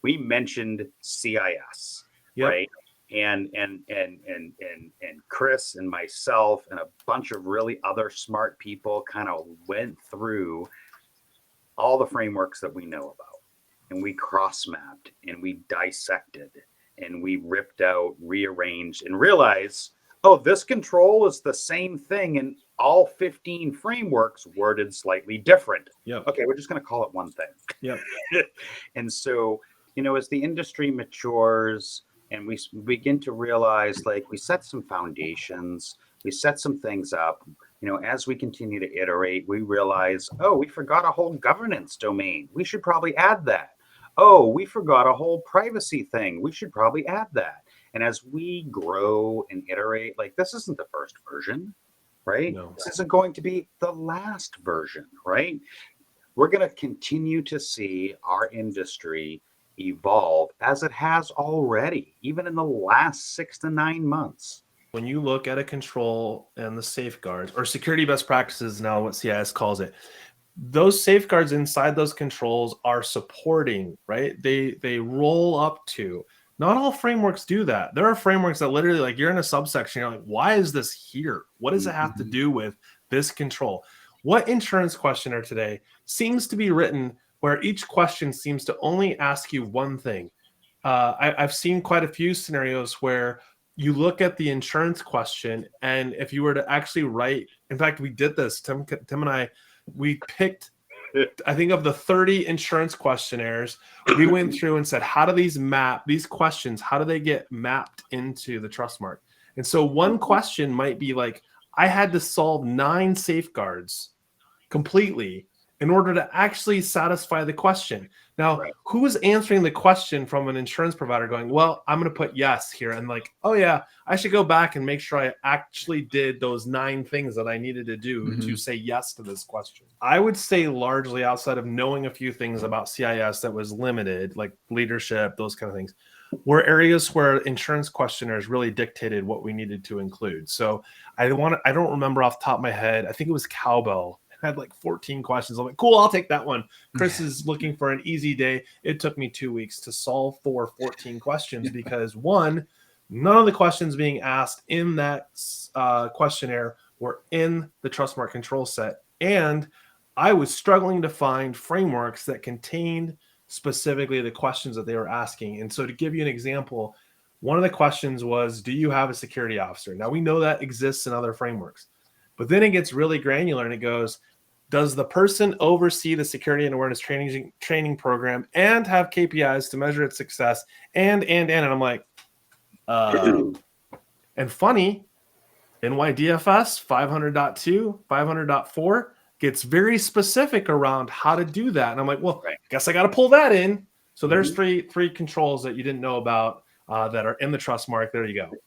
we mentioned CIS, Yep. right? And Chris and myself and a bunch of really other smart people kind of went through all the frameworks that we know about, and we cross-mapped and we dissected and we ripped out, rearranged, and realized, oh, this control is the same thing in all 15 frameworks worded slightly different. Yep. Okay, we're just going to call it one thing. Yep. And so, as the industry matures and we begin to realize, like, we set some foundations, we set some things up, as we continue to iterate, we realize, oh, we forgot a whole governance domain. We should probably add that. Oh, we forgot a whole privacy thing. We should probably add that. And as we grow and iterate, like, this isn't the first version, right? No. This isn't going to be the last version, right? We're going to continue to see our industry evolve as it has already, even in the last 6 to 9 months. When you look at a control and the safeguards, or security best practices, now what CIS calls it, those safeguards inside those controls are supporting, right? They roll up to. Not all frameworks do that. There are frameworks that literally, like, you're in a subsection, you're like, why is this here? What does it have to do with this control? What insurance questionnaire today seems to be written where each question seems to only ask you one thing? I've seen quite a few scenarios where you look at the insurance question, and if you were to actually write, in fact, we did this, Tim and I, we picked, I think, of the 30 insurance questionnaires, we went through and said, how do these questions, how do they get mapped into the Trustmark? And so one question might be like, I had to solve 9 safeguards completely in order to actually satisfy the question. Now, who's answering the question from an insurance provider going, well, I'm going to put yes here, and like, oh yeah, I should go back and make sure I actually did those 9 things that I needed to do to say yes to this question? I would say largely, outside of knowing a few things about CIS that was limited, like leadership, those kind of things, were areas where insurance questionnaires really dictated what we needed to include. So I don't remember off the top of my head. I think it was Cowbell had like 14 questions. I'm like, cool, I'll take that one. Chris is looking for an easy day. It took me 2 weeks to solve for 14 questions because, one, none of the questions being asked in that questionnaire were in the Trustmark control set. And I was struggling to find frameworks that contained specifically the questions that they were asking. And so to give you an example, one of the questions was, do you have a security officer? Now, we know that exists in other frameworks, but then it gets really granular and it goes, does the person oversee the security and awareness training program and have KPIs to measure its success? And I'm like, and funny, NYDFS 500.2, 500.4 gets very specific around how to do that. And I'm like, well, I guess I got to pull that in. So there's three controls that you didn't know about that are in the Trustmark. There you go.